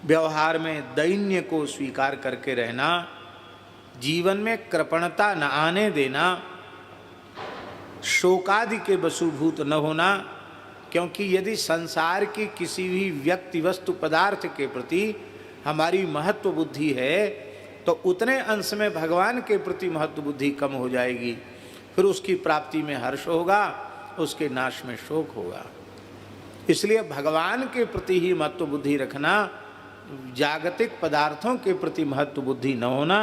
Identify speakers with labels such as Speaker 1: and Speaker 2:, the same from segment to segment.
Speaker 1: व्यवहार में दैन्य को स्वीकार करके रहना, जीवन में कृपणता न आने देना, शोकादि के वशूभूत न होना। क्योंकि यदि संसार की किसी भी व्यक्ति वस्तु पदार्थ के प्रति हमारी महत्व बुद्धि है तो उतने अंश में भगवान के प्रति महत्व बुद्धि कम हो जाएगी, फिर उसकी प्राप्ति में हर्ष होगा, उसके नाश में शोक होगा। इसलिए भगवान के प्रति ही महत्व बुद्धि रखना, जागतिक पदार्थों के प्रति महत्व बुद्धि न होना,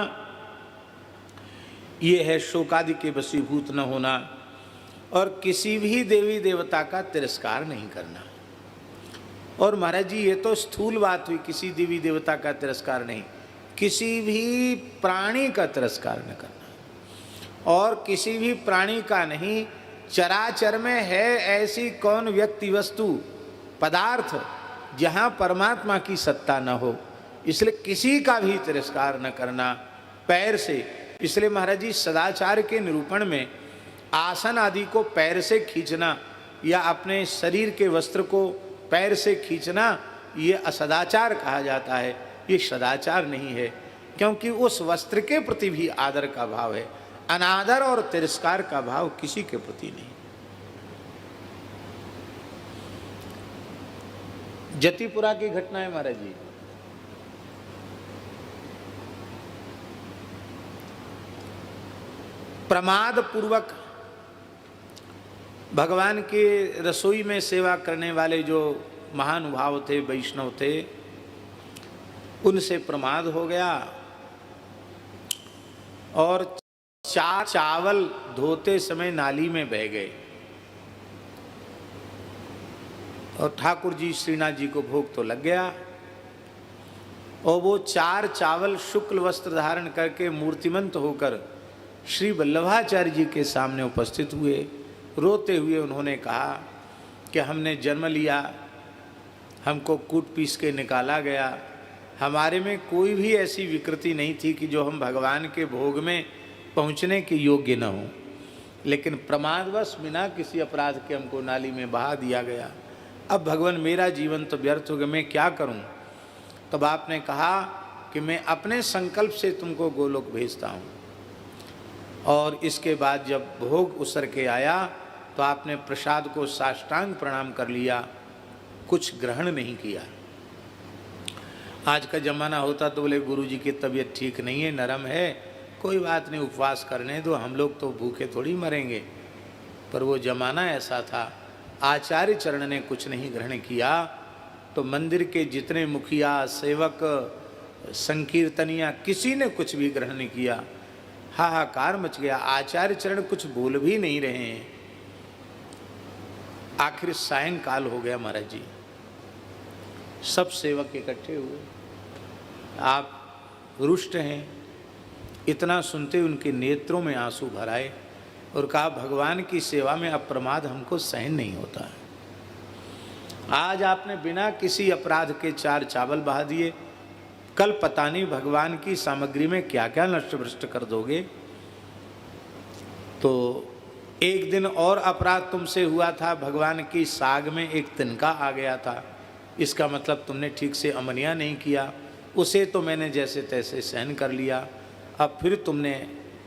Speaker 1: ये है शोकादि के वशीभूत न होना। और किसी भी देवी देवता का तिरस्कार नहीं करना। और महाराज जी ये तो स्थूल बात हुई, किसी देवी देवता का तिरस्कार नहीं, किसी भी प्राणी का तिरस्कार न करना। और किसी भी प्राणी का नहीं, चराचर में है ऐसी कौन व्यक्ति वस्तु पदार्थ जहाँ परमात्मा की सत्ता न हो, इसलिए किसी का भी तिरस्कार न करना पैर से। इसलिए महाराज जी सदाचार के निरूपण में आसन आदि को पैर से खींचना या अपने शरीर के वस्त्र को पैर से खींचना, ये असदाचार कहा जाता है, ये सदाचार नहीं है। क्योंकि उस वस्त्र के प्रति भी आदर का भाव है, अनादर और तिरस्कार का भाव किसी के प्रति नहीं। जतिपुरा की घटना है महाराज जी। प्रमाद पूर्वक भगवान के रसोई में सेवा करने वाले जो महानुभाव थे, वैष्णव थे, उनसे प्रमाद हो गया और चावल धोते समय नाली में बह गए और ठाकुर जी श्रीनाथ जी को भोग तो लग गया। और वो 4 चावल शुक्ल वस्त्र धारण करके मूर्तिमंत होकर श्री वल्लभाचार्य जी के सामने उपस्थित हुए। रोते हुए उन्होंने कहा कि हमने जन्म लिया, हमको कूट पीस के निकाला गया, हमारे में कोई भी ऐसी विकृति नहीं थी कि जो हम भगवान के भोग में पहुंचने के योग्य न हो, लेकिन प्रमादवश बिना किसी अपराध के हमको नाली में बहा दिया गया। अब भगवान मेरा जीवन तो व्यर्थ हो गया, मैं क्या करूं? तब आपने कहा कि मैं अपने संकल्प से तुमको गोलोक भेजता हूं। और इसके बाद जब भोग उसर के आया तो आपने प्रसाद को साष्टांग प्रणाम कर लिया, कुछ ग्रहण नहीं किया। आज का जमाना होता तो बोले गुरुजी की तबीयत ठीक नहीं है, नरम है, कोई बात नहीं, उपवास करने दो, हम लोग तो भूखे थोड़ी मरेंगे। पर वो जमाना ऐसा था, आचार्य चरण ने कुछ नहीं ग्रहण किया तो मंदिर के जितने मुखिया, सेवक, संकीर्तनिया, किसी ने कुछ भी ग्रहण नहीं किया। हाहाकार मच गया, आचार्य चरण कुछ बोल भी नहीं रहे हैं। आखिर सायंकाल हो गया महाराज जी, सब सेवक इकट्ठे हुए, आप रुष्ट हैं। इतना सुनते उनके नेत्रों में आंसू भर आए और कहा भगवान की सेवा में अप्रमाद हमको सहन नहीं होता है। आज आपने बिना किसी अपराध के 4 चावल बहा दिए, कल पता नहीं भगवान की सामग्री में क्या क्या नष्ट भ्रष्ट कर दोगे। तो एक दिन और अपराध तुमसे हुआ था, भगवान की साग में एक तिनका आ गया था, इसका मतलब तुमने ठीक से अमनिया नहीं किया, उसे तो मैंने जैसे तैसे सहन कर लिया। अब फिर तुमने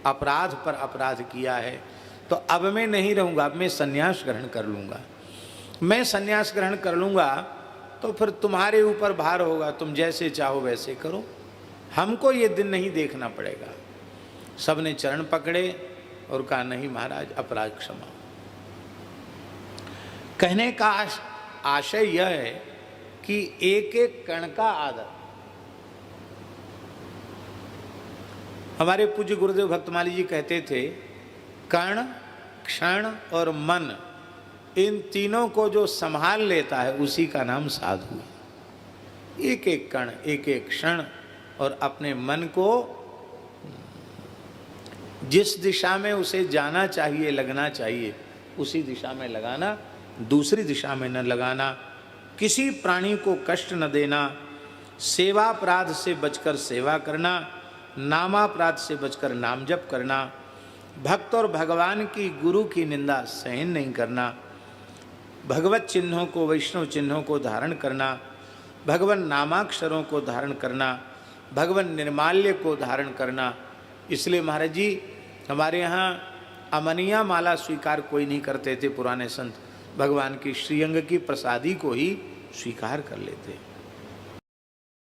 Speaker 1: अपराध पर अपराध किया है, तो अब मैं नहीं रहूँगा, अब मैं संन्यास ग्रहण कर लूँगा। मैं संन्यास ग्रहण कर लूँगा तो फिर तुम्हारे ऊपर भार होगा, तुम जैसे चाहो वैसे करो, हमको ये दिन नहीं देखना पड़ेगा। सबने चरण पकड़े और कहा नहीं महाराज, अपराध क्षमा। कहने का आशय यह है कि एक एक कण का आदर। हमारे पूज्य गुरुदेव भक्तमाली जी कहते थे, कण, क्षण और मन, इन तीनों को जो संभाल लेता है उसी का नाम साधु है। एक एक कण, एक एक क्षण और अपने मन को जिस दिशा में उसे जाना चाहिए, लगना चाहिए, उसी दिशा में लगाना, दूसरी दिशा में न लगाना, किसी प्राणी को कष्ट न देना, सेवापराध से बचकर सेवा करना, नामापराध से बचकर नाम जप करना, भक्त और भगवान की गुरु की निंदा सहन नहीं करना, भगवत चिन्हों को, वैष्णव चिन्हों को धारण करना, भगवान नामाक्षरों को धारण करना, भगवान निर्माल्य को धारण करना। इसलिए महाराज जी हमारे यहाँ अमनिया माला स्वीकार कोई नहीं करते थे, पुराने संत भगवान की श्रीअंग की प्रसादी को ही स्वीकार कर लेते।